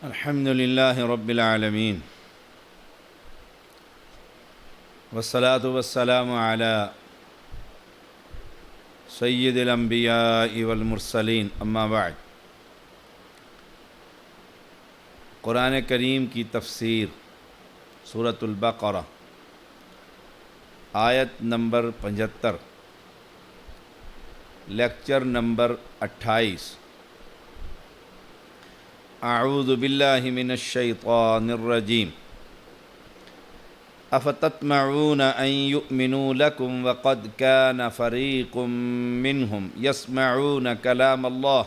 الحمد للہ رب العالمین والصلاة والسلام علی سید الانبیاء والمرسلین اما بعد۔ قرآن کریم کی تفسیر سورۃ البقرہ آیت نمبر 75، لیکچر نمبر 28۔ اعوذ باللہ من الشیطان الرجیم۔ افتطمعون ان یؤمنوا لکم وقد کان فریق منہم یسمعون کلام اللہ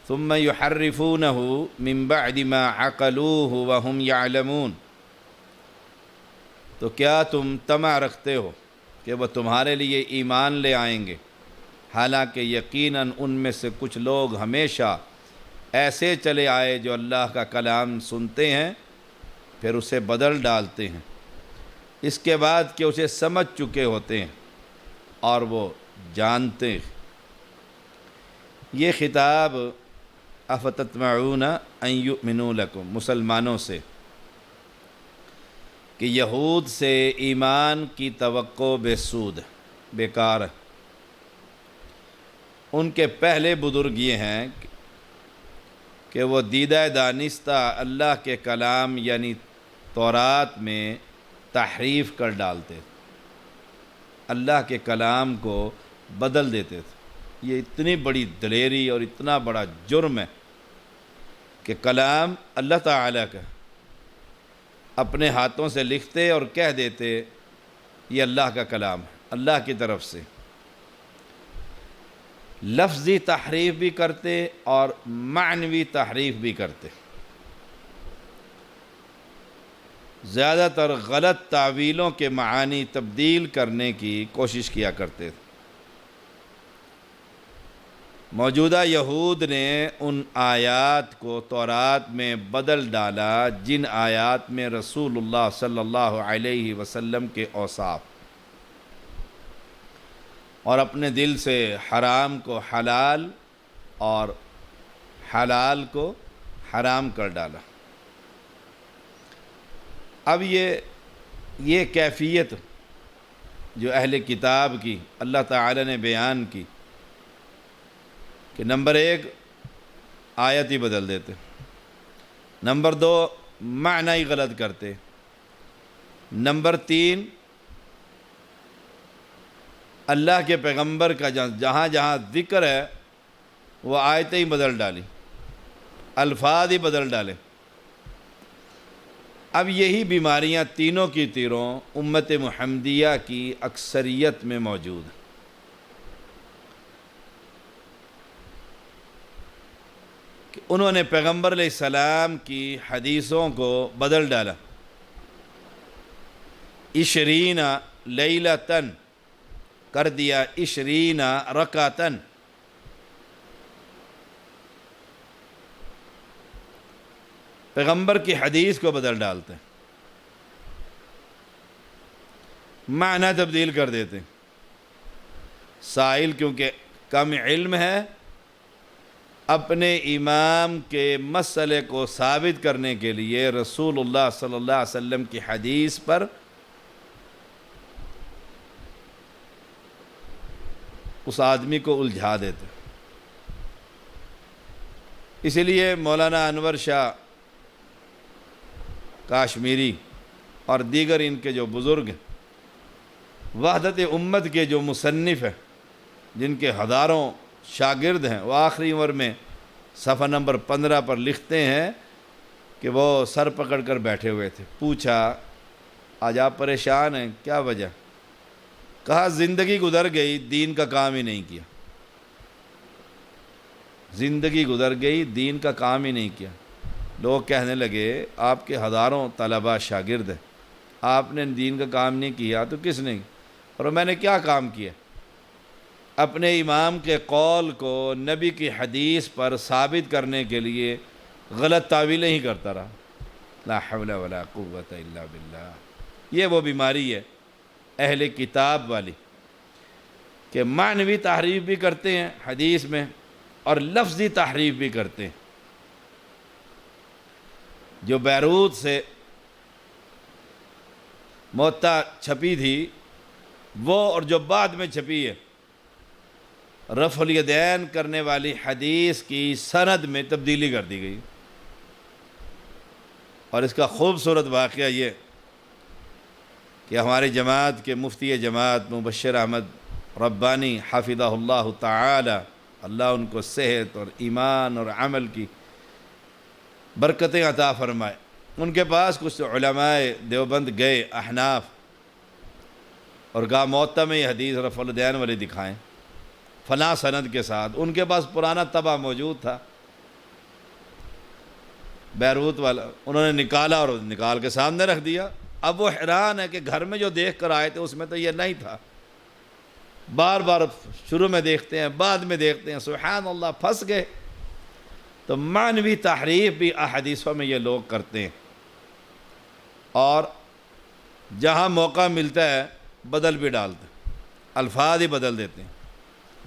ثم یحرفونہ من بعد ما عقلوہ وہم یعلمون۔ تو کیا تم طمع رکھتے ہو کہ وہ تمہارے لیے ایمان لے آئیں گے، حالانکہ یقیناً ان میں سے کچھ لوگ ہمیشہ ایسے چلے آئے جو اللہ کا کلام سنتے ہیں پھر اسے بدل ڈالتے ہیں اس کے بعد کہ اسے سمجھ چکے ہوتے ہیں اور وہ جانتے ہیں۔ یہ خطاب افتطمعون ان یؤمنوا لکم، مسلمانوں سے، کہ یہود سے ایمان کی توقع بے سود، بیکار ہے۔ ان کے پہلے بزرگ یہ ہیں کہ وہ دیدہ دانستہ اللہ کے کلام یعنی تورات میں تحریف کر ڈالتے تھے، اللہ کے کلام کو بدل دیتے تھے۔ یہ اتنی بڑی دلیری اور اتنا بڑا جرم ہے کہ کلام اللہ تعالیٰ کا اپنے ہاتھوں سے لکھتے اور کہہ دیتے یہ اللہ کا کلام ہے، اللہ کی طرف سے۔ لفظی تحریف بھی کرتے اور معنوی تحریف بھی کرتے، زیادہ تر غلط تعویلوں کے معانی تبدیل کرنے کی کوشش کیا کرتے تھے۔ موجودہ یہود نے ان آیات کو تورات میں بدل ڈالا جن آیات میں رسول اللہ صلی اللہ علیہ وسلم کے اوصاف، اور اپنے دل سے حرام کو حلال اور حلال کو حرام کر ڈالا۔ اب یہ کیفیت جو اہل کتاب کی اللہ تعالی نے بیان کی کہ نمبر 1 آیت ہی بدل دیتے، نمبر 2 معنی ہی غلط کرتے، نمبر 3 اللہ کے پیغمبر کا جہاں جہاں ذکر ہے وہ آیتیں ہی بدل ڈالی، الفاظ ہی بدل ڈالے۔ اب یہی بیماریاں تینوں کی تینوں امت محمدیہ کی اکثریت میں موجود ہیں۔ کہ انہوں نے پیغمبر علیہ السلام کی حدیثوں کو بدل ڈالا، 20 لیلۃً کر دیا 20 رکعتاً۔ پیغمبر کی حدیث کو بدل ڈالتے، معنی تبدیل کر دیتے۔ سائل کیونکہ کم علم ہے، اپنے امام کے مسئلے کو ثابت کرنے کے لیے رسول اللہ صلی اللہ علیہ وسلم کی حدیث پر اس آدمی کو الجھا دیتے۔ اسی لیے مولانا انور شاہ کاشمیری اور دیگر ان کے جو بزرگ ہیں، وحدت امت کے جو مصنف ہیں جن کے ہزاروں شاگرد ہیں، وہ آخری عمر میں صفحہ نمبر 15 پر لکھتے ہیں کہ وہ سر پکڑ کر بیٹھے ہوئے تھے۔ پوچھا آج آپ پریشان ہیں، کیا وجہ؟ کہا زندگی گزر گئی، دین کا کام ہی نہیں کیا۔ زندگی گزر گئی، دین کا کام ہی نہیں کیا۔ لوگ کہنے لگے آپ کے ہزاروں طلباء شاگرد ہیں، آپ نے دین کا کام نہیں کیا تو کس نے؟ اور میں نے کیا کام کیا؟ اپنے امام کے قول کو نبی کی حدیث پر ثابت کرنے کے لیے غلط تعویلیں ہی کرتا رہا۔ لا حول ولا قوت الا باللہ۔ یہ وہ بیماری ہے اہل کتاب والی کہ معنوی تحریف بھی کرتے ہیں حدیث میں اور لفظی تحریف بھی کرتے ہیں۔ جو بیروت سے موطا چھپی تھی وہ اور جو بعد میں چھپی ہے، رفع الیدین کرنے والی حدیث کی سند میں تبدیلی کر دی گئی۔ اور اس کا خوبصورت واقعہ یہ کہ ہماری جماعت کے مفتی جماعت مبشر احمد ربانی حفظہ اللہ تعالی، اللہ ان کو صحت اور ایمان اور عمل کی برکتیں عطا فرمائے، ان کے پاس کچھ علماء دیوبند گئے احناف، اور کہا موطا میں یہ حدیث رفع الیدین والی دکھائیں فلاں سند کے ساتھ۔ ان کے پاس پرانا طبع موجود تھا بیروت والا، انہوں نے نکالا اور نکال کے سامنے رکھ دیا۔ اب وہ حیران ہے کہ گھر میں جو دیکھ کر آئے تھے اس میں تو یہ نہیں تھا، بار بار شروع میں دیکھتے ہیں بعد میں دیکھتے ہیں، سبحان اللہ، پھنس گئے۔ تو معنوی تحریف بھی احادیثوں میں یہ لوگ کرتے ہیں، اور جہاں موقع ملتا ہے بدل بھی ڈالتے ہیں، الفاظ ہی بدل دیتے ہیں،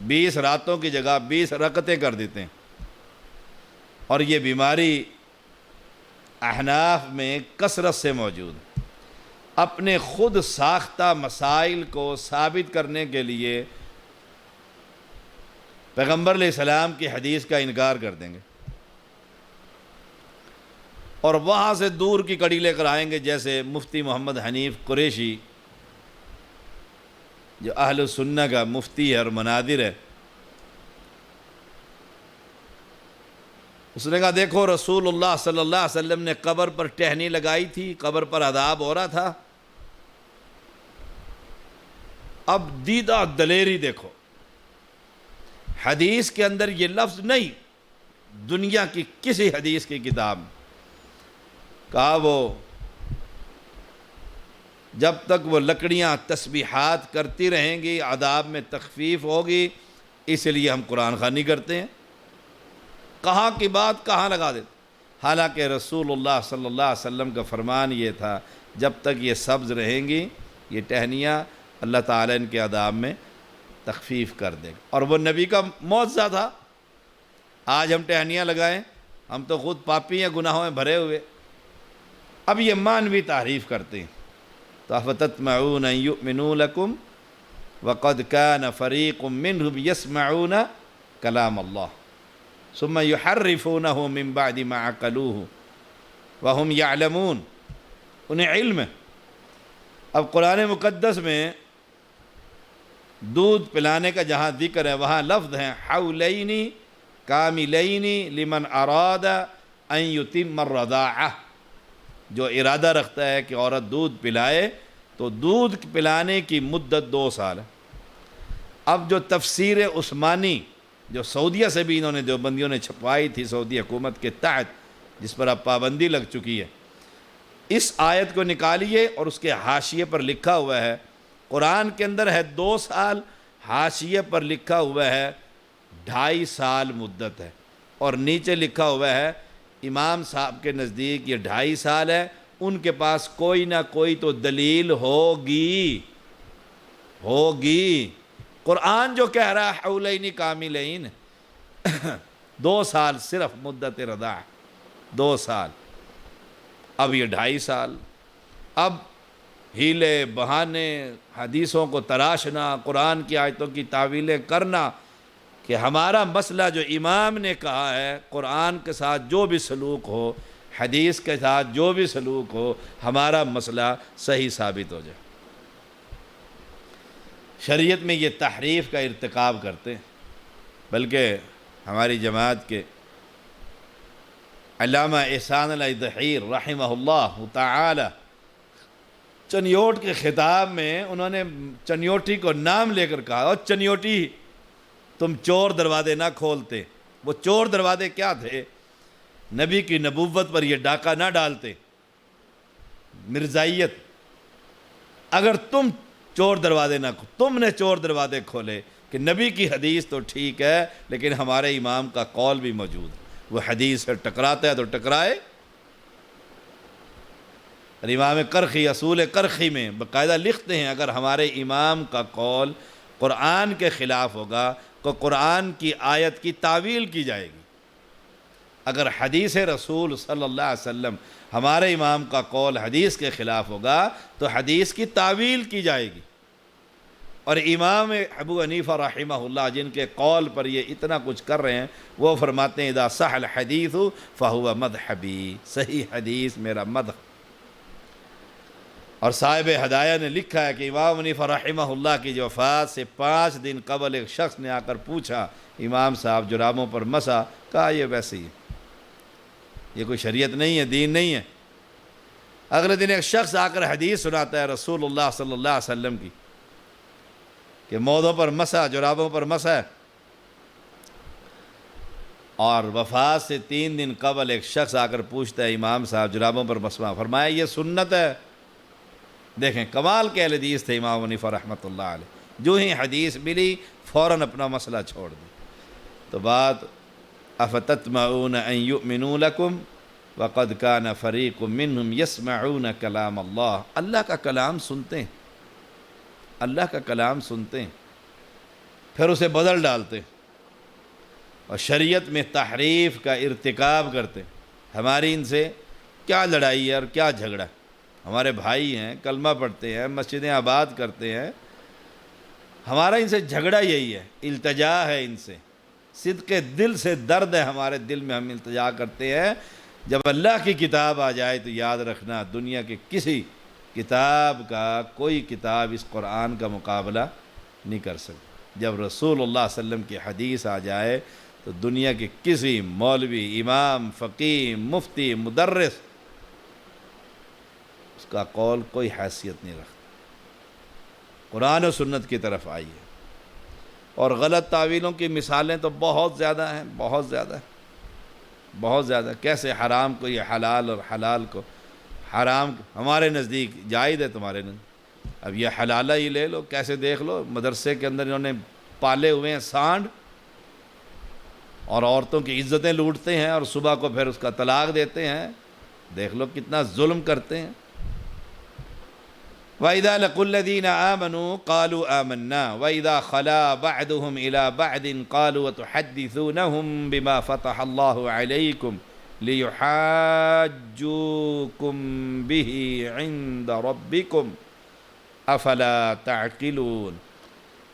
20 راتوں کی جگہ 20 رکعتیں کر دیتے ہیں۔ اور یہ بیماری احناف میں کثرت سے موجود ہے۔ اپنے خود ساختہ مسائل کو ثابت کرنے کے لیے پیغمبر علیہ السلام کی حدیث کا انکار کر دیں گے، اور وہاں سے دور کی کڑی لے کر آئیں گے، جیسے مفتی محمد حنیف قریشی جو اہل سنہ کا مفتی ہے اور مناظر ہے، اس نے کہا دیکھو رسول اللہ صلی اللہ علیہ وسلم نے قبر پر ٹہنی لگائی تھی، قبر پر عذاب ہو رہا تھا، اب دیدہ دلیری دیکھو، حدیث کے اندر یہ لفظ نہیں، دنیا کی کسی حدیث کی کتاب میں۔ کہا وہ جب تک وہ لکڑیاں تسبیحات کرتی رہیں گی عذاب میں تخفیف ہوگی، اس لیے ہم قرآن خوانی کرتے ہیں۔ کہاں کی بات کہاں لگا دیتے، حالانکہ رسول اللہ صلی اللہ علیہ وسلم کا فرمان یہ تھا جب تک یہ سبز رہیں گی یہ ٹہنیاں، اللہ تعالیٰ ان کے عذاب میں تخفیف کر دے گا، اور وہ نبی کا معجزہ تھا۔ آج ہم ٹہنیاں لگائیں، ہم تو خود پاپی ہیں، گناہوں میں بھرے ہوئے۔ اب یہ معنوی تعریف کرتے ہیں، تو افتتمعون ان یؤمنوا لکم وقد کان فریق منہم یسمعون کلام اللہ ثم یحرفونہ من بعد ما عقلوہ وہم یعلمون، انہیں علم ہے۔ اب قرآن مقدس میں دودھ پلانے کا جہاں ذکر ہے وہاں لفظ ہیں حولین کاملین لمن اراد ان یتم الرضاعہ، جو ارادہ رکھتا ہے کہ عورت دودھ پلائے تو دودھ پلانے کی مدت 2 سال ہے۔ اب جو تفسیر عثمانی جو سعودیہ سے بھی انہوں نے دیوبندیوں نے چھپوائی تھی سعودی حکومت کے تحت، جس پر اب پابندی لگ چکی ہے، اس آیت کو نکالیے اور اس کے حاشیے پر لکھا ہوا ہے، قرآن کے اندر ہے 2 سال، حاشیے پر لکھا ہوا ہے 2.5 سال مدت ہے، اور نیچے لکھا ہوا ہے امام صاحب کے نزدیک یہ 2.5 سال ہے، ان کے پاس کوئی نہ کوئی تو دلیل ہوگی۔ قرآن جو کہہ رہا ہے حولین کاملین، 2 سال صرف مدت رضاع، 2 سال، اب یہ 2.5 سال۔ اب ہیلے بہانے حدیثوں کو تراشنا، قرآن کی آیتوں کی تعویلیں کرنا کہ ہمارا مسئلہ جو امام نے کہا ہے، قرآن کے ساتھ جو بھی سلوک ہو، حدیث کے ساتھ جو بھی سلوک ہو، ہمارا مسئلہ صحیح ثابت ہو جائے۔ شریعت میں یہ تحریف کا ارتکاب کرتے ہیں، بلکہ ہماری جماعت کے علامہ احسان علی ظہیر رحمہ اللہ تعالی چنیوٹ کے خطاب میں انہوں نے چنیوٹی کو نام لے کر کہا، اور چنیوٹی تم چور دروازے نہ کھولتے۔ وہ چور دروازے کیا تھے؟ نبی کی نبوت پر یہ ڈاکہ نہ ڈالتے، مرزائیت۔ اگر تم چور دروازے نہ تم نے چور دروازے کھولے کہ نبی کی حدیث تو ٹھیک ہے لیکن ہمارے امام کا قول بھی موجود ہے، وہ حدیث سے ٹکراتا ہے تو ٹکرائے۔ اور امام کرخی اصول کرخی میں باقاعدہ لکھتے ہیں اگر ہمارے امام کا قول قرآن کے خلاف ہوگا تو قرآن کی آیت کی تعویل کی جائے گی، اگر حدیث رسول صلی اللہ علیہ وسلم ہمارے امام کا قول حدیث کے خلاف ہوگا تو حدیث کی تعویل کی جائے گی. اور امام ابو حنیفہ رحمہ اللہ جن کے قول پر یہ اتنا کچھ کر رہے ہیں وہ فرماتے ہیں اذا صح الحدیث فہو مذہبی، صحیح حدیث میرا مذہب. اور صاحب ہدایہ نے لکھا ہے کہ امام حنیفہ رحمہ اللہ کی وفات سے 5 دن قبل ایک شخص نے آ کر پوچھا امام صاحب جرابوں پر مسا، کہا یہ ویسے ہی ہے، یہ کوئی شریعت نہیں ہے، دین نہیں ہے. اگلے دن ایک شخص آ کر حدیث سناتا ہے رسول اللہ صلی اللہ علیہ وسلم کی کہ موضوع پر مسا، جرابوں پر مسا ہے. اور وفات سے 3 دن قبل ایک شخص آ کر پوچھتا ہے امام صاحب جرابوں پر مسا، فرمایا یہ سنت ہے. دیکھیں کمال کے اہل حدیث تھے امام حنیفہ رحمۃ اللہ علیہ، جو ہی حدیث ملی فوراً اپنا مسئلہ چھوڑ دی. تو بات افتطمعون ان یؤمنوا لکم وقد کان فریق منہم یسمعون کلام اللہ. اللہ کا کلام سنتے ہیں، اللہ کا کلام سنتے ہیں، پھر اسے بدل ڈالتے ہیں اور شریعت میں تحریف کا ارتکاب کرتے ہیں. ہماری ان سے کیا لڑائی ہے اور کیا جھگڑا ہے؟ ہمارے بھائی ہیں، کلمہ پڑھتے ہیں، مسجدیں آباد کرتے ہیں. ہمارا ان سے جھگڑا یہی ہے، التجا ہے ان سے، صدق دل سے درد ہے ہمارے دل میں، ہم التجا کرتے ہیں. جب اللہ کی کتاب آ جائے تو یاد رکھنا دنیا کے کسی کتاب کا، کوئی کتاب اس قرآن کا مقابلہ نہیں کر سکتی. جب رسول اللہ صلی اللہ علیہ وسلم کی حدیث آ جائے تو دنیا کے کسی مولوی، امام، فقیہ، مفتی، مدرس اس کا قول کوئی حیثیت نہیں رکھتا. قرآن و سنت کی طرف آئیے. اور غلط تعویلوں کی مثالیں تو بہت زیادہ ہیں، بہت زیادہ ہیں، بہت زیادہ. کیسے حرام کو یہ حلال اور حلال کو حرام ہمارے نزدیک جائز ہے، تمہارے نزدیک اب یہ حلالہ ہی لے لو. کیسے دیکھ لو، مدرسے کے اندر انہوں نے پالے ہوئے ہیں سانڈ، اور عورتوں کی عزتیں لوٹتے ہیں اور صبح کو پھر اس کا طلاق دیتے ہیں. دیکھ لو کتنا ظلم کرتے ہیں. وَإِذَا لَقُوا الَّذِينَ آمَنُوا قَالُوا آمَنَّا وَإِذَا خَلَا بَعْضُهُمْ إِلَى بَعْضٍ قَالُوا وَتُحَدِّثُونَهُمْ بِمَا فَتَحَ اللَّهُ عَلَيْكُمْ لِيُحَاجُّوكُمْ بِهِ عِنْدَ رَبِّكُمْ أَفَلَا تَعْقِلُونَ.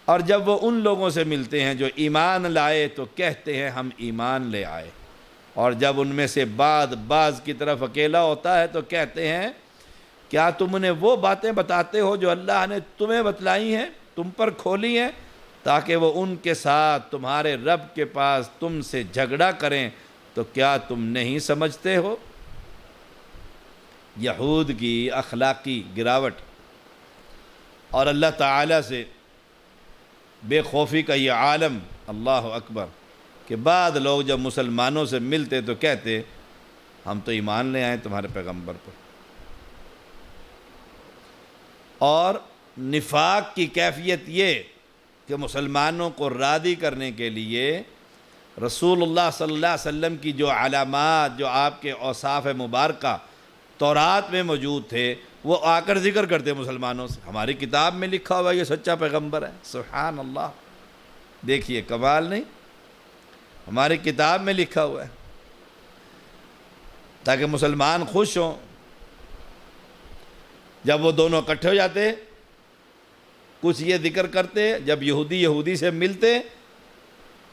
اور جب وہ ان لوگوں سے ملتے ہیں جو ایمان لائے تو کہتے ہیں ہم ایمان لے آئے، اور جب ان میں سے بعض کی طرف اکیلا ہوتا ہے تو کہتے ہیں کیا تم انہیں وہ باتیں بتاتے ہو جو اللہ نے تمہیں بتلائی ہیں، تم پر کھولی ہیں، تاکہ وہ ان کے ساتھ تمہارے رب کے پاس تم سے جھگڑا کریں، تو کیا تم نہیں سمجھتے ہو؟ یہود کی اخلاقی گراوٹ اور اللہ تعالیٰ سے بے خوفی کا یہ عالم، اللہ اکبر، کہ بعض لوگ جب مسلمانوں سے ملتے تو کہتے ہم تو ایمان لے آئے تمہارے پیغمبر پر. اور نفاق کی کیفیت یہ کہ مسلمانوں کو راضی کرنے کے لیے رسول اللہ صلی اللہ علیہ وسلم کی جو علامات، جو آپ کے اوصاف مبارکہ تورات میں موجود تھے، وہ آ کر ذکر کرتے مسلمانوں سے. ہماری کتاب میں لکھا ہوا یہ سچا پیغمبر ہے. سبحان اللہ، دیکھیے کمال نہیں، ہماری کتاب میں لکھا ہوا ہے تاکہ مسلمان خوش ہوں. جب وہ دونوں اکٹھے ہو جاتے کچھ یہ ذکر کرتے، جب یہودی سے ملتے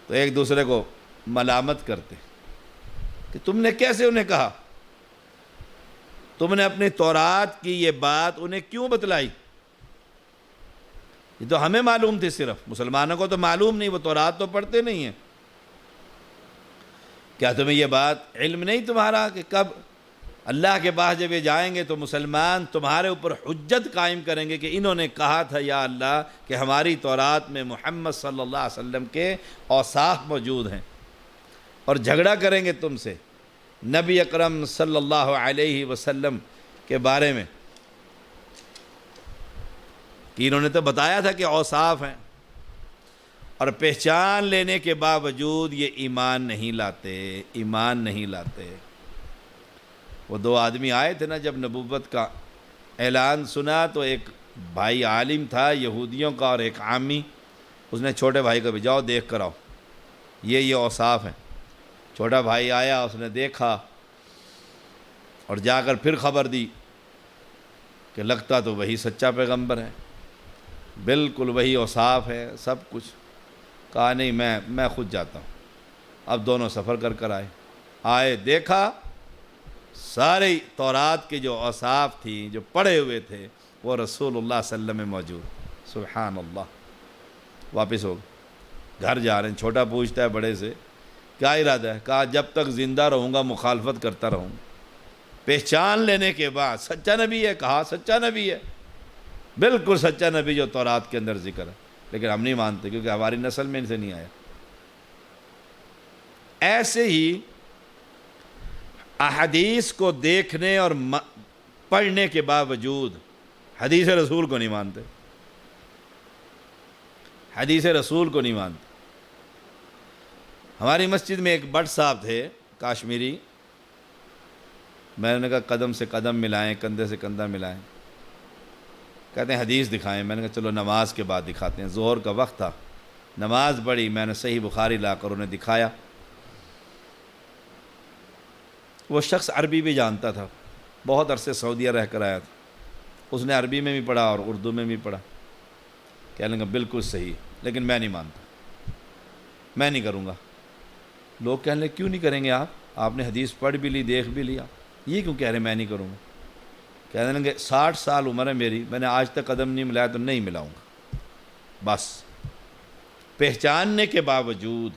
تو ایک دوسرے کو ملامت کرتے کہ تم نے کیسے انہیں کہا، تم نے اپنی تورات کی یہ بات انہیں کیوں بتلائی؟ یہ تو ہمیں معلوم تھی، صرف مسلمانوں کو تو معلوم نہیں، وہ تورات تو پڑھتے نہیں ہیں. کیا تمہیں یہ بات علم نہیں تمہارا کہ کب اللہ کے پاس جب یہ جائیں گے تو مسلمان تمہارے اوپر حجت قائم کریں گے کہ انہوں نے کہا تھا یا اللہ کہ ہماری تورات میں محمد صلی اللہ علیہ وسلم کے اوصاف موجود ہیں، اور جھگڑا کریں گے تم سے نبی اکرم صلی اللہ علیہ وسلم کے بارے میں کہ انہوں نے تو بتایا تھا کہ اوصاف ہیں، اور پہچان لینے کے باوجود یہ ایمان نہیں لاتے. وہ 2 آدمی آئے تھے نا جب نبوت کا اعلان سنا، تو ایک بھائی عالم تھا یہودیوں کا اور ایک عامی، اس نے چھوٹے بھائی کو بھی جاؤ دیکھ کر آؤ، یہ اوصاف ہیں. چھوٹا بھائی آیا، اس نے دیکھا اور جا کر پھر خبر دی کہ لگتا تو وہی سچا پیغمبر ہے، بالکل وہی اوصاف ہے، سب کچھ۔ کہا نہیں، میں خود جاتا ہوں۔ اب دونوں سفر کر آئے، دیکھا سارے تورات کے جو اوصاف تھیں، جو پڑھے ہوئے تھے، وہ رسول اللہ صلی اللہ علیہ وسلم میں موجود۔ سبحان اللہ۔ واپس ہو گھر جا رہے ہیں، چھوٹا پوچھتا ہے بڑے سے کیا ارادہ ہے؟ کہا جب تک زندہ رہوں گا مخالفت کرتا رہوں گا، پہچان لینے کے بعد سچا نبی ہے۔ کہا سچا نبی ہے، بالکل سچا نبی جو تورات کے اندر ذکر ہے، لیکن ہم نہیں مانتے کیونکہ ہماری نسل میں ان سے نہیں آیا۔ ایسے ہی احادیث کو دیکھنے اور پڑھنے کے باوجود حدیث رسول کو نہیں مانتے، حدیث رسول کو نہیں مانتے۔ ہماری مسجد میں ایک بٹ صاحب تھے کاشمیری، میں نے کہا قدم سے قدم ملائیں، کندھے سے کندھا ملائیں، کہتے ہیں حدیث دکھائیں۔ میں نے کہا چلو نماز کے بعد دکھاتے ہیں۔ ظہر کا وقت تھا، نماز پڑھی، میں نے صحیح بخاری لا کر انہیں دکھایا۔ وہ شخص عربی بھی جانتا تھا، بہت عرصے سعودیہ رہ کر آیا تھا، اس نے عربی میں بھی پڑھا اور اردو میں بھی پڑھا۔ کہنے لگا بالکل صحیح، لیکن میں نہیں مانتا، میں نہیں کروں گا۔ لوگ کہنے لگے کیوں نہیں کریں گے آپ نے حدیث پڑھ بھی لی، دیکھ بھی لیا، یہ کیوں کہہ رہے میں نہیں کروں گا؟ کہنے لگے 60 سال عمر ہے میری، میں نے آج تک قدم نہیں ملایا تو نہیں ملاؤں گا۔ بس پہچاننے کے باوجود۔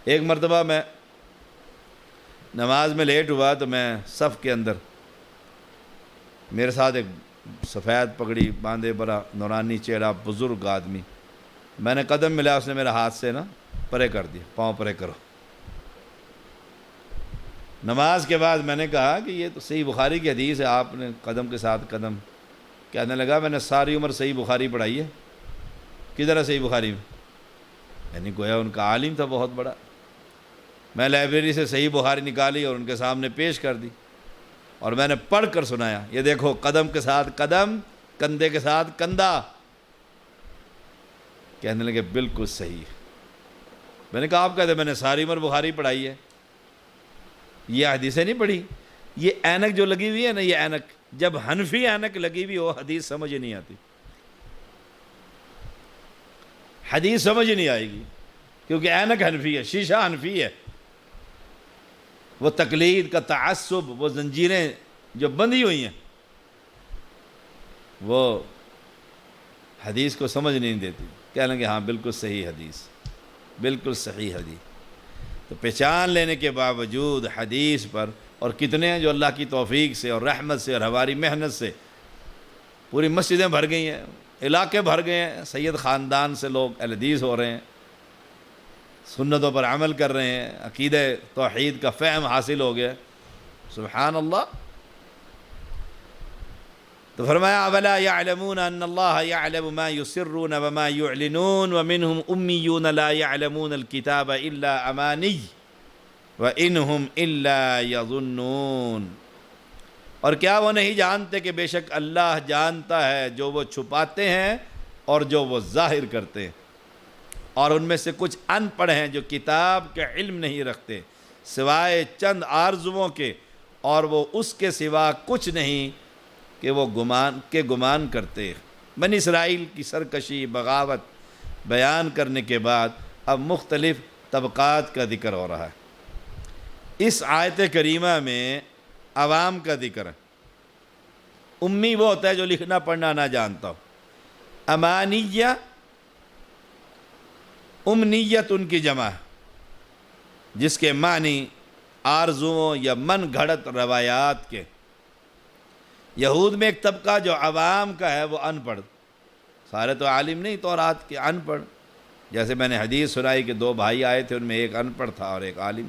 ایک مرتبہ میں نماز میں لیٹ ہوا تو میں صف کے اندر، میرے ساتھ ایک سفید پگڑی باندھے بڑا نورانی چہرہ بزرگ آدمی، میں نے قدم ملایا، اس نے میرے ہاتھ سے پرے کر دیا، پاؤں پرے کرو۔ نماز کے بعد میں نے کہا کہ یہ تو صحیح بخاری کی حدیث ہے، آپ نے قدم کے ساتھ قدم۔ کہنے لگا میں نے ساری عمر صحیح بخاری پڑھائی ہے۔ کدھر ہے صحیح بخاری میں؟ یعنی گویا ان کا عالم تھا بہت بڑا۔ میں لائبریری سے صحیح بخاری نکالی اور ان کے سامنے پیش کر دی، اور میں نے پڑھ کر سنایا، یہ دیکھو قدم کے ساتھ قدم، کندھے کے ساتھ کندھا۔ کہنے لگے بالکل صحیح۔ میں نے کہا آپ کہتے میں نے ساری عمر بخاری پڑھائی ہے، یہ حدیثیں نہیں پڑھی؟ یہ اینک جو لگی ہوئی ہے نا، یہ اینک جب حنفی اینک لگی ہوئی ہو حدیث سمجھ ہی نہیں آتی، حدیث سمجھ ہی نہیں آئے گی، کیونکہ اینک حنفی ہے، شیشہ حنفی ہے۔ وہ تقلید کا تعصب، وہ زنجیریں جو بندھی ہوئی ہیں، وہ حدیث کو سمجھ نہیں دیتی۔ کہہ لیں گے ہاں بالکل صحیح حدیث، بالکل صحیح حدیث۔ تو پہچان لینے کے باوجود حدیث پر، اور کتنے ہیں جو اللہ کی توفیق سے اور رحمت سے اور ہماری محنت سے پوری مسجدیں بھر گئی ہیں، علاقے بھر گئے ہیں، سید خاندان سے لوگ اہل حدیث ہو رہے ہیں، سنتوں پر عمل کر رہے ہیں، عقیدہ توحید کا فہم حاصل ہو گیا۔ سبحان اللہ۔ تو فرمایا وَلَا يَعْلَمُونَ أَنَّ اللَّهَ يَعْلَمُ مَا يُسِرُّونَ وَمَا يُعْلِنُونَ وَمِنْهُمْ أُمِّيُّونَ لَا يَعْلَمُونَ الْكِتَابَ إِلَّا أَمَانِيَّ وَإِنْهُمْ إِلَّا يَظُنُّونَ۔ اور کیا وہ نہیں جانتے کہ بے شک اللہ جانتا ہے جو وہ چھپاتے ہیں اور جو وہ ظاہر کرتے ہیں، اور ان میں سے کچھ ان پڑھ ہیں جو کتاب کے علم نہیں رکھتے سوائے چند آرزوؤں کے، اور وہ اس کے سوا کچھ نہیں کہ وہ گمان کرتے۔ بنی اسرائیل کی سرکشی، بغاوت بیان کرنے کے بعد اب مختلف طبقات کا ذکر ہو رہا ہے۔ اس آیت کریمہ میں عوام کا ذکر ہے۔ امی وہ ہوتا ہے جو لکھنا پڑھنا نہ جانتا ہو۔ امانیہ، امنیت ان کی جمع ہے، جس کے معنی آرزوؤں یا من گھڑت روایات کے۔ یہود میں ایک طبقہ جو عوام کا ہے وہ ان پڑھ، سارے تو عالم نہیں تورات کے، ان پڑھ۔ جیسے میں نے حدیث سنائی کہ 2 بھائی آئے تھے، ان میں ایک ان پڑھ تھا اور ایک عالم۔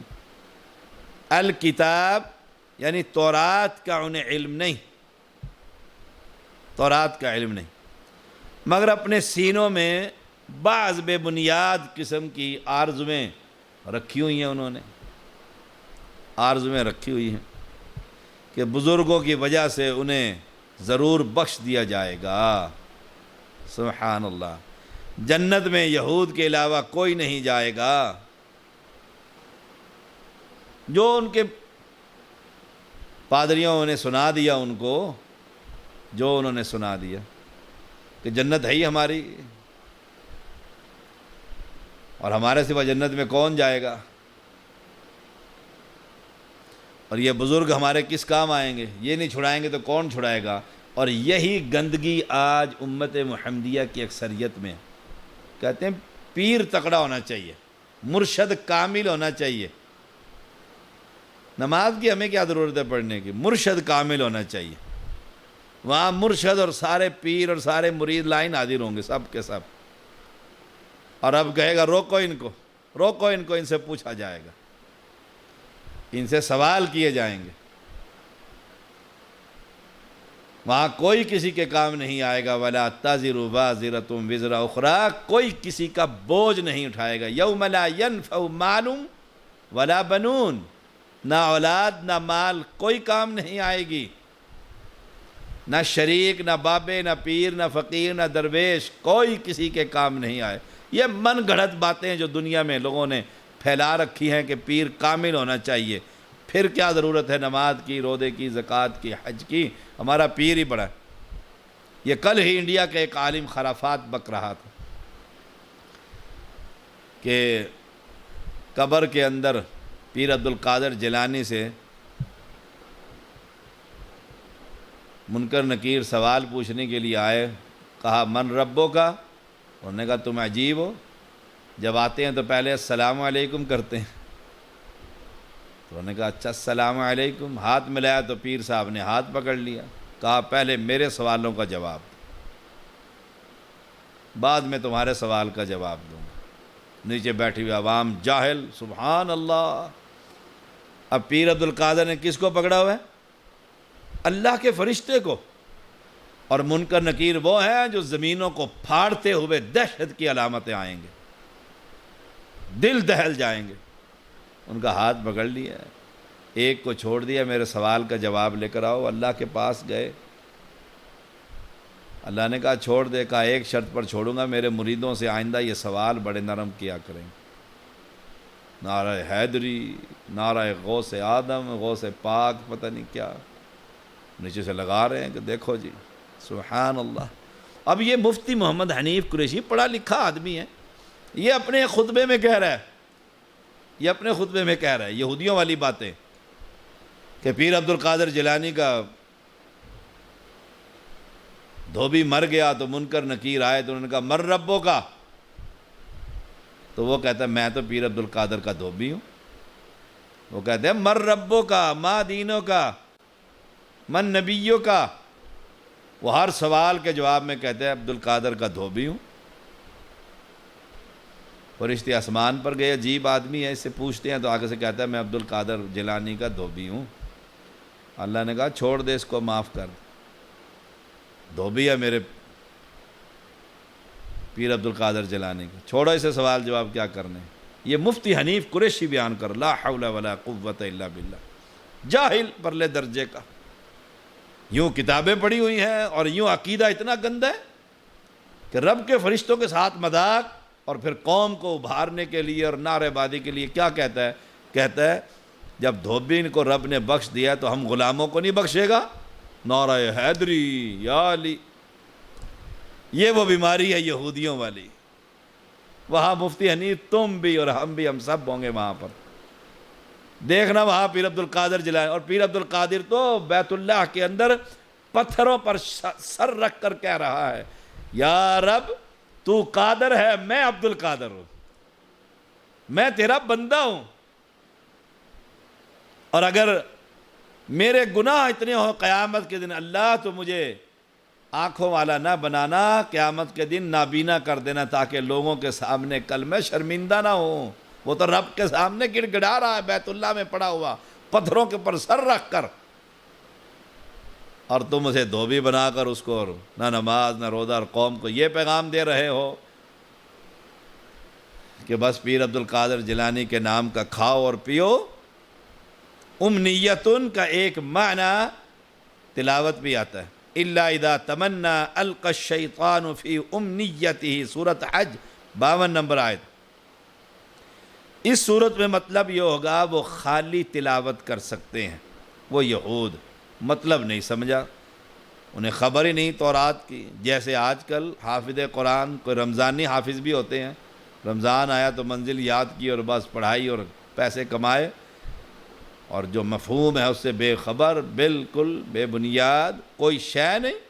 الکتاب یعنی تورات کا انہیں علم نہیں، تورات کا علم نہیں، مگر اپنے سینوں میں بعض بے بنیاد قسم کی آرزویں رکھی ہوئی ہیں، انہوں نے آرزویں رکھی ہوئی ہیں کہ بزرگوں کی وجہ سے انہیں ضرور بخش دیا جائے گا۔ سبحان اللہ۔ جنت میں یہود کے علاوہ کوئی نہیں جائے گا۔ جو ان کے پادریوں نے سنا دیا ان کو، جو انہوں نے سنا دیا کہ جنت ہے ہی ہماری، اور ہمارے سوا جنت میں کون جائے گا، اور یہ بزرگ ہمارے کس کام آئیں گے، یہ نہیں چھڑائیں گے تو کون چھڑائے گا۔ اور یہی گندگی آج امت محمدیہ کی اکثریت میں، کہتے ہیں پیر تکڑا ہونا چاہیے، مرشد کامل ہونا چاہیے۔ نماز کی ہمیں کیا ضرورت ہے پڑھنے کی، مرشد کامل ہونا چاہیے۔ وہاں مرشد اور سارے پیر اور سارے مرید لائن حاضر ہوں گے سب کے سب، اور اب کہے گا روکو ان کو، روکو ان کو، ان سے پوچھا جائے گا، ان سے سوال کیے جائیں گے۔ وہاں کوئی کسی کے کام نہیں آئے گا، وَلَا تَزِرُ وَازِرَةٌ وِزْرَ أُخْرَىٰ، کوئی کسی کا بوجھ نہیں اٹھائے گا۔ يَوْمَ لَا يَنْفَعُ مَالٌ وَلَا بَنُونَ، نہ اولاد نہ مال کوئی کام نہیں آئے گی، نہ شریک نہ بابے نہ پیر نہ فقیر نہ درویش، کوئی کسی کے کام نہیں آئے۔ یہ من گھڑت باتیں ہیں جو دنیا میں لوگوں نے پھیلا رکھی ہیں کہ پیر کامل ہونا چاہیے، پھر کیا ضرورت ہے نماز کی، روزے کی، زکوٰۃ کی، حج کی، ہمارا پیر ہی بڑا ہے۔ یہ کل ہی انڈیا کے ایک عالم خرافات بک رہا تھا کہ قبر کے اندر پیر عبدالقادر جیلانی سے منکر نکیر سوال پوچھنے کے لیے آئے، کہا من ربو کا، انہوں نے کہا تم عجیب ہو، جب آتے ہیں تو پہلے السلام علیکم کرتے ہیں۔ تو انہوں نے کہا اچھا السلام علیکم، ہاتھ ملایا تو پیر صاحب نے ہاتھ پکڑ لیا، کہا پہلے میرے سوالوں کا جواب، بعد میں تمہارے سوال کا جواب دوں گا۔ نیچے بیٹھی ہوئی عوام جاہل، سبحان اللہ۔ اب پیر عبدالقادر نے کس کو پکڑا ہوا ہے؟ اللہ کے فرشتے کو، اور منکر نکیر وہ ہیں جو زمینوں کو پھاڑتے ہوئے دہشت کی علامتیں آئیں گے، دل دہل جائیں گے۔ ان کا ہاتھ پکڑ لیا ہے، ایک کو چھوڑ دیا، میرے سوال کا جواب لے کر آؤ۔ اللہ کے پاس گئے، اللہ نے کہا چھوڑ دے، کہا ایک شرط پر چھوڑوں گا، میرے مریدوں سے آئندہ یہ سوال بڑے نرم کیا کریں۔ نعرہ حیدری، نعرہ غوث آدم، غوث پاک، پتہ نہیں کیا نیچے سے لگا رہے ہیں کہ دیکھو جی سبحان اللہ۔ اب یہ مفتی محمد حنیف قریشی پڑھا لکھا آدمی ہے، یہ اپنے خطبے میں کہہ رہا ہے، یہ اپنے خطبے میں کہہ رہا ہے یہودیوں والی باتیں کہ پیر عبدالقادر جیلانی کا دھوبی مر گیا تو منکر نکیر آئے تو انہوں نے کہا مر ربوں کا، تو وہ کہتا ہے میں تو پیر عبدالقادر کا دھوبی ہوں۔ وہ کہتے ہیں مر ربوں کا، ما دینوں کا، من نبیوں کا۔ وہ ہر سوال کے جواب میں کہتے ہیں عبدالقادر کا دھوبی ہوں۔ فرشتے آسمان پر گئے، عجیب آدمی ہے، اس سے پوچھتے ہیں تو آگے سے کہتا ہے میں عبدالقادر جیلانی کا دھوبی ہوں۔ اللہ نے کہا چھوڑ دے اس کو، معاف کر دے، دھوبی ہے میرے پیر عبدالقادر جیلانی کا، چھوڑو اسے سوال جواب کیا کرنے۔ یہ مفتی حنیف قریشی بیان کر، لا حول ولا قوت الا باللہ، جاہل پرلے درجے کا، یوں کتابیں پڑھی ہوئی ہیں اور یوں عقیدہ اتنا گندا ہے کہ رب کے فرشتوں کے ساتھ مذاق، اور پھر قوم کو ابھارنے کے لیے اور نعرے بازی کے لیے کیا کہتا ہے؟ کہتا ہے جب دھوبی کو رب نے بخش دیا تو ہم غلاموں کو نہیں بخشے گا، نعرہ حیدری یا علی۔ یہ وہ بیماری ہے یہودیوں والی۔ وہاں مفتی حنیف تم بھی اور ہم بھی، ہم سب ہوں گے وہاں پر، دیکھنا وہاں پیر عبدالقادر جیلانی۔ اور پیر عبدالقادر تو بیت اللہ کے اندر پتھروں پر سر رکھ کر کہہ رہا ہے یا رب تو قادر ہے، میں عبدالقادر ہوں، میں تیرا بندہ ہوں، اور اگر میرے گناہ اتنے ہوں قیامت کے دن اللہ تو مجھے آنکھوں والا نہ بنانا، قیامت کے دن نابینا کر دینا، تاکہ لوگوں کے سامنے کل میں شرمندہ نہ ہوں۔ وہ تو رب کے سامنے گڑ گڑا رہا ہے بیت اللہ میں پڑا ہوا، پتھروں کے پر سر رکھ کر، اور تم اسے دھوبی بنا کر اس کو نہ نماز نہ روزہ، اور قوم کو یہ پیغام دے رہے ہو کہ بس پیر عبدالقادر جیلانی کے نام کا کھاؤ اور پیو۔ امنیتن کا ایک معنی تلاوت بھی آتا ہے، الا اذا تمنا القى الشیطان فی امنیتہ، سورۃ حج 52 نمبر آیت۔ اس صورت میں مطلب یہ ہوگا وہ خالی تلاوت کر سکتے ہیں، وہ یہود مطلب نہیں سمجھا، انہیں خبر ہی نہیں تورات کی۔ جیسے آج کل حافظ قرآن کوئی رمضانی حافظ بھی ہوتے ہیں، رمضان آیا تو منزل یاد کی اور بس پڑھائی اور پیسے کمائے، اور جو مفہوم ہے اس سے بے خبر، بالکل بے بنیاد، کوئی شے نہیں۔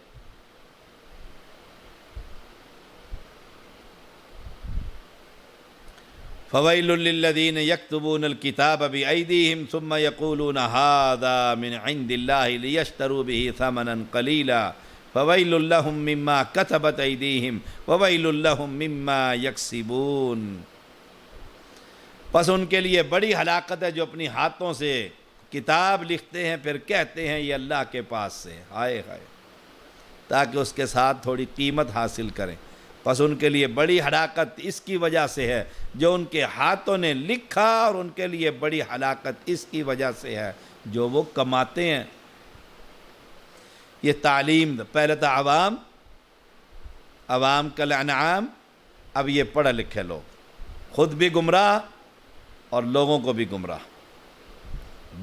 فویل للذین یکتبون الکتاب بأیدیہم ثم یقولون ھذا من عند اللہ لیشتروا بہ ثمنا قلیلا فویل لہم مما کتبت ایدیہم وویل لہم مما یکسبون۔ پس ان کے لیے بڑی ہلاکت ہے جو اپنی ہاتھوں سے کتاب لکھتے ہیں پھر کہتے ہیں یہ اللہ کے پاس سے، ہائے ہائے، تاکہ اس کے ساتھ تھوڑی قیمت حاصل کریں۔ پس ان کے لیے بڑی ہلاکت اس کی وجہ سے ہے جو ان کے ہاتھوں نے لکھا، اور ان کے لیے بڑی ہلاکت اس کی وجہ سے ہے جو وہ کماتے ہیں۔ یہ تعلیم پہلے تھا عوام کل انعام، اب یہ پڑھے لکھے لوگ خود بھی گمراہ اور لوگوں کو بھی گمراہ،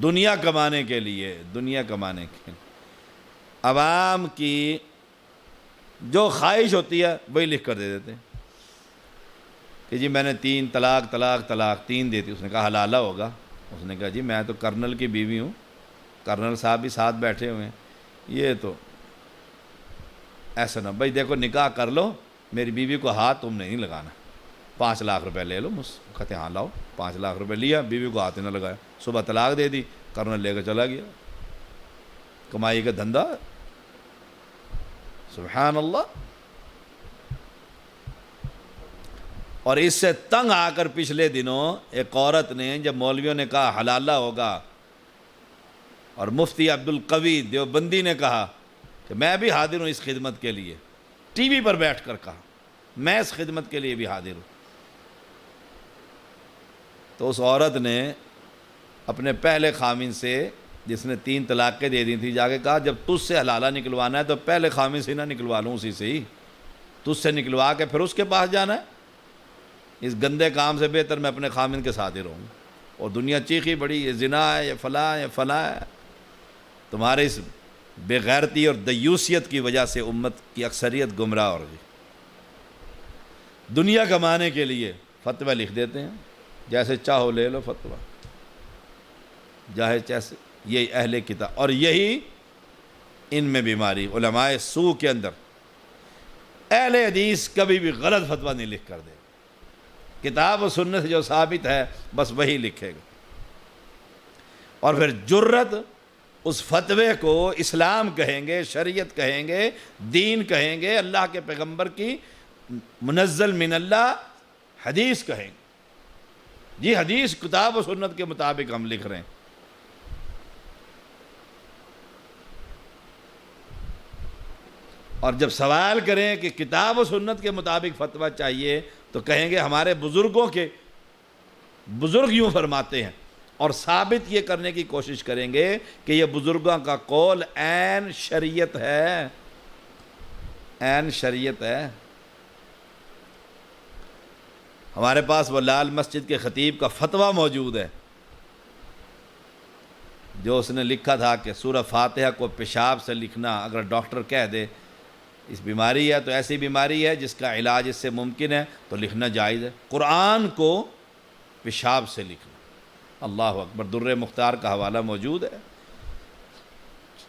دنیا کمانے کے لیے، عوام کی جو خواہش ہوتی ہے وہی لکھ کر دے دیتے ہیں کہ جی میں نے 3 طلاق 3 دی تھی۔ اس نے کہا حلالہ ہوگا، اس نے کہا جی میں تو کرنل کی بیوی ہوں، کرنل صاحب بھی ساتھ بیٹھے ہوئے ہیں، یہ تو ایسا نہ، بھائی دیکھو نکاح کر لو، میری بیوی کو ہاتھ تم نے نہیں لگانا، 5 لاکھ روپے لے لو مجھ سے۔ کہتے ہاں لاؤ، 5 لاکھ روپے لیا، بیوی کو ہاتھ نہ لگایا، صبح طلاق دے دی، کرنل لے کر چلا گیا، کمائی کا دھندا، سبحان اللہ۔ اور اس سے تنگ آ کر پچھلے دنوں ایک عورت نے، جب مولویوں نے کہا حلالہ ہوگا اور مفتی عبد القوی دیوبندی نے کہا کہ میں بھی حاضر ہوں اس خدمت کے لیے، ٹی وی پر بیٹھ کر کہا میں اس خدمت کے لیے بھی حاضر ہوں، تو اس عورت نے اپنے پہلے خامن سے، جس نے 3 طلاقیں دے دی تھی، جا کے کہا جب تجھ سے حلالہ نکلوانا ہے تو پہلے خامن سے نہ نکلوا لوں، اسی سے ہی تجھ سے نکلوا کے پھر اس کے پاس جانا ہے، اس گندے کام سے بہتر میں اپنے خامن کے ساتھ ہی رہوں۔ اور دنیا چیخی بڑی، یہ زنا ہے، یہ فلاں ہے، یہ فلاں ہے۔ تمہارے اس بے غیرتی اور دیوسیت کی وجہ سے امت کی اکثریت گمراہ ہو گئی۔ دنیا کمانے کے لیے فتوی لکھ دیتے ہیں، جیسے چاہو لے لو فتویٰ، جیسے، یہ اہل کتاب، اور یہی ان میں بیماری علماء سو کے اندر۔ اہل حدیث کبھی بھی غلط فتویٰ نہیں لکھ کر دے، کتاب و سنت سے جو ثابت ہے بس وہی لکھے گا، اور پھر جرت اس فتوے کو اسلام کہیں گے، شریعت کہیں گے، دین کہیں گے، اللہ کے پیغمبر کی منزل من اللہ حدیث کہیں گے، جی حدیث کتاب و سنت کے مطابق ہم لکھ رہے ہیں۔ اور جب سوال کریں کہ کتاب و سنت کے مطابق فتویٰ چاہیے تو کہیں گے ہمارے بزرگوں کے بزرگ یوں فرماتے ہیں، اور ثابت یہ کرنے کی کوشش کریں گے کہ یہ بزرگوں کا قول عین شریعت ہے، عین شریعت ہے۔ ہمارے پاس وہ لال مسجد کے خطیب کا فتویٰ موجود ہے، جو اس نے لکھا تھا کہ سورہ فاتحہ کو پیشاب سے لکھنا، اگر ڈاکٹر کہہ دے اس بیماری ہے تو ایسی بیماری ہے جس کا علاج اس سے ممکن ہے تو لکھنا جائز ہے، قرآن کو پیشاب سے لکھنا۔ اللہ اکبر، در مختار کا حوالہ موجود ہے۔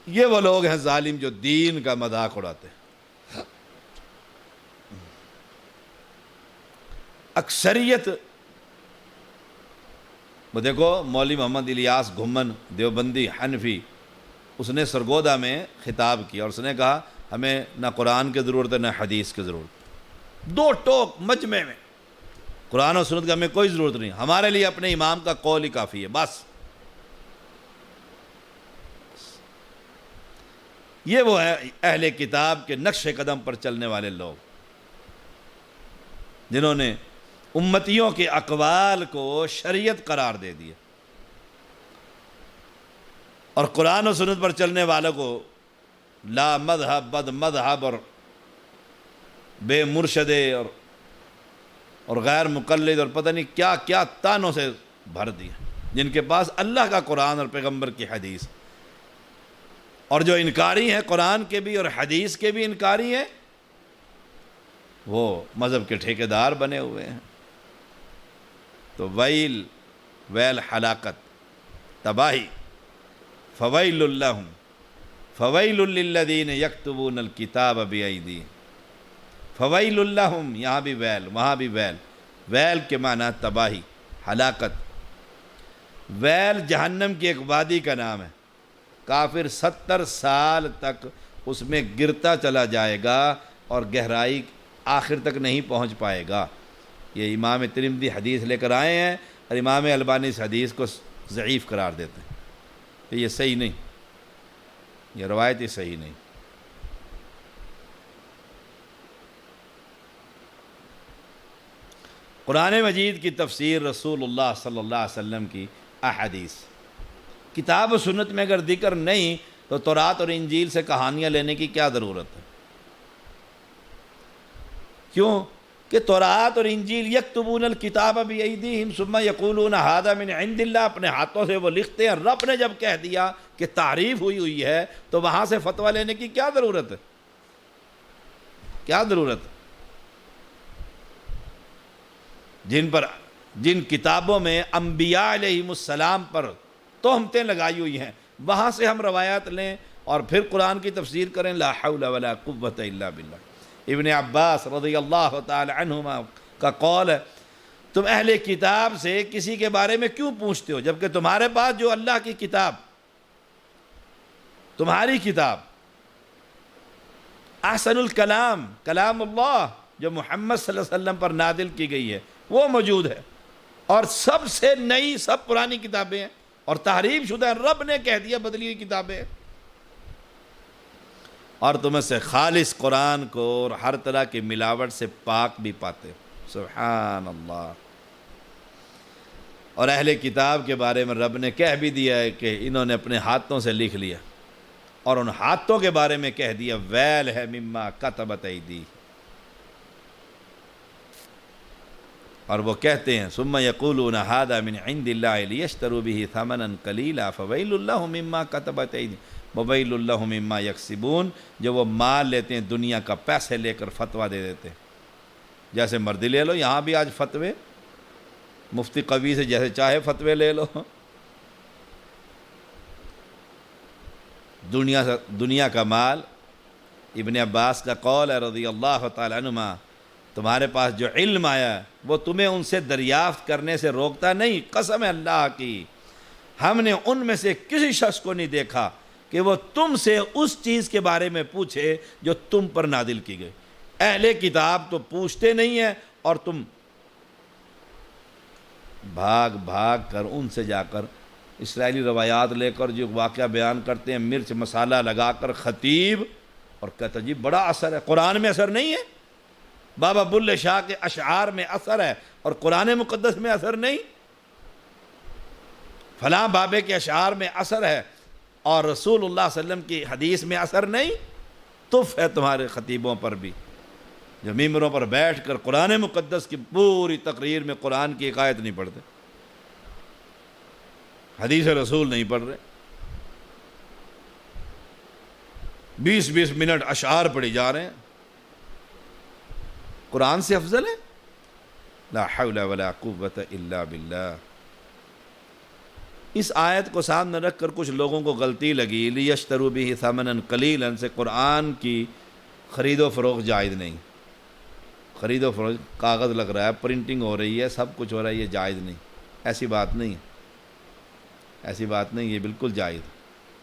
یہ وہ لوگ ہیں ظالم جو دین کا مذاق اڑاتے ہیں۔ اکثریت، وہ دیکھو مولوی محمد الیاس گھمن دیوبندی حنفی، اس نے سرگودا میں خطاب کیا اور اس نے کہا ہمیں نہ قرآن کی ضرورت ہے نہ حدیث کی ضرورت، 2 ٹوک مجمع میں، قرآن و سنت کی ہمیں کوئی ضرورت نہیں، ہمارے لیے اپنے امام کا قول ہی کافی ہے بس۔ یہ وہ ہے اہل کتاب کے نقش قدم پر چلنے والے لوگ، جنہوں نے امتیوں کے اقوال کو شریعت قرار دے دیا، اور قرآن و سنت پر چلنے والوں کو لا مذہب، بد مذہب اور بے مرشدے اور اور غیر مقلد اور پتہ نہیں کیا کیا تانوں سے بھر دیا، جن کے پاس اللہ کا قرآن اور پیغمبر کی حدیث، اور جو انکاری ہیں قرآن کے بھی اور حدیث کے بھی انکاری ہیں، وہ مذہب کے ٹھیکیدار بنے ہوئے ہیں۔ تو ویل ہلاکت، تباہی، فویل لہم فویل للذین یکتبون الکتاب بایدیہم، فویل لہم، یہاں بھی ویل وہاں بھی ویل، ویل کے معنی تباہی، ہلاکت۔ ویل جہنم کی ایک وادی کا نام ہے، کافر 70 سال تک اس میں گرتا چلا جائے گا اور گہرائی آخر تک نہیں پہنچ پائے گا۔ یہ امام ترمذی حدیث لے کر آئے ہیں اور امام البانی اس حدیث کو ضعیف قرار دیتے ہیں کہ یہ صحیح نہیں، یہ روایت ہی صحیح نہیں۔ قرآن مجید کی تفسیر رسول اللہ صلی اللہ علیہ وسلم کی احادیث، کتاب و سنت میں اگر ذکر نہیں تو تورات اور انجیل سے کہانیاں لینے کی کیا ضرورت ہے؟ کیوں کہ تورات اور انجیل یکتبون الکتاب بایدیہم ثم یقولون ھذا من عند اللہ، اپنے ہاتھوں سے وہ لکھتے ہیں، رب نے جب کہہ دیا کہ تعریف ہوئی ہے تو وہاں سے فتویٰ لینے کی کیا ضرورت ہے؟ کیا ضرورت ہے؟ جن کتابوں میں انبیاء علیہم السلام پر تہمتیں لگائی ہوئی ہیں، وہاں سے ہم روایات لیں اور پھر قرآن کی تفسیر کریں، لا حول ولا قوت الا باللہ۔ ابن عباس رضی اللہ تعالی عنہما کا قول ہے، تم اہل کتاب سے کسی کے بارے میں کیوں پوچھتے ہو جبکہ تمہارے پاس جو اللہ کی کتاب، تمہاری کتاب احسن الکلام کلام اللہ جو محمد صلی اللہ علیہ وسلم پر نازل کی گئی ہے وہ موجود ہے، اور سب سے نئی سب پرانی کتابیں ہیں اور تحریف شدہ ہیں، رب نے کہہ دیا بدلی ہوئی کتابیں، اور تم سے خالص قرآن کو اور ہر طرح کی ملاوٹ سے پاک بھی پاتے۔ سبحان اللہ۔ اور اہل کتاب کے بارے میں رب نے کہہ بھی دیا ہے کہ انہوں نے اپنے ہاتھوں سے لکھ لیا، اور ان ہاتھوں کے بارے میں کہہ دیا ویل ہے مما کتبت ایدیہم، اور وہ کہتے ہیں ثم یقولون ھذا من عند اللہ لیشتروا به ثمنا قلیلا فویل لہم مما کتبت ایدیہم وویل لہم مما یکسبون، جو وہ مال لیتے ہیں دنیا کا، پیسے لے کر فتویٰ دے دیتے ہیں، جیسے مرضی لے لو، یہاں بھی آج فتوے مفتی قوی سے جیسے چاہے فتوے لے لو، دنیا کا مال۔ ابن عباس کا قول ہے رضی اللہ تعالی عنہما، تمہارے پاس جو علم آیا وہ تمہیں ان سے دریافت کرنے سے روکتا نہیں، قسم ہے اللہ کی، ہم نے ان میں سے کسی شخص کو نہیں دیکھا کہ وہ تم سے اس چیز کے بارے میں پوچھے جو تم پر نازل کی گئی۔ اہل کتاب تو پوچھتے نہیں ہیں، اور تم بھاگ بھاگ کر ان سے جا کر اسرائیلی روایات لے کر جو واقعہ بیان کرتے ہیں، مرچ مسالہ لگا کر خطیب، اور کہتا جی بڑا اثر ہے، قرآن میں اثر نہیں ہے، بابا بلے شاہ کے اشعار میں اثر ہے اور قرآن مقدس میں اثر نہیں، فلاں بابے کے اشعار میں اثر ہے اور رسول اللہ صلی اللہ علیہ وسلم کی حدیث میں اثر نہیں۔ تف ہے تمہارے خطیبوں پر بھی جو ممبروں پر بیٹھ کر قرآن مقدس کی پوری تقریر میں قرآن کی ایک آیت نہیں پڑھتے، حدیث رسول نہیں پڑھ رہے، 20 منٹ اشعار پڑھی جا رہے ہیں، قرآن سے افضل ہے؟ لا حول ولا قوت الا باللہ۔ اس آیت کو سامنے رکھ کر کچھ لوگوں کو غلطی لگی، لیشتروا بہ ثمنا قلیلا سے قرآن کی خرید و فروخت جائز نہیں، خرید و فروخت کاغذ لگ رہا ہے، پرنٹنگ ہو رہی ہے، سب کچھ ہو رہا ہے، یہ جائز نہیں، ایسی بات نہیں ہے، ایسی بات نہیں، یہ بالکل جائز،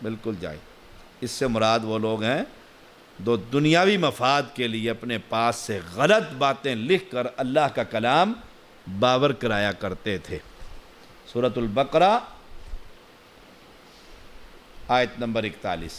بالکل جائز۔ اس سے مراد وہ لوگ ہیں جو دنیاوی مفاد کے لیے اپنے پاس سے غلط باتیں لکھ کر اللہ کا کلام باور کرایا کرتے تھے۔ سورۃ البقرہ آیت نمبر 41۔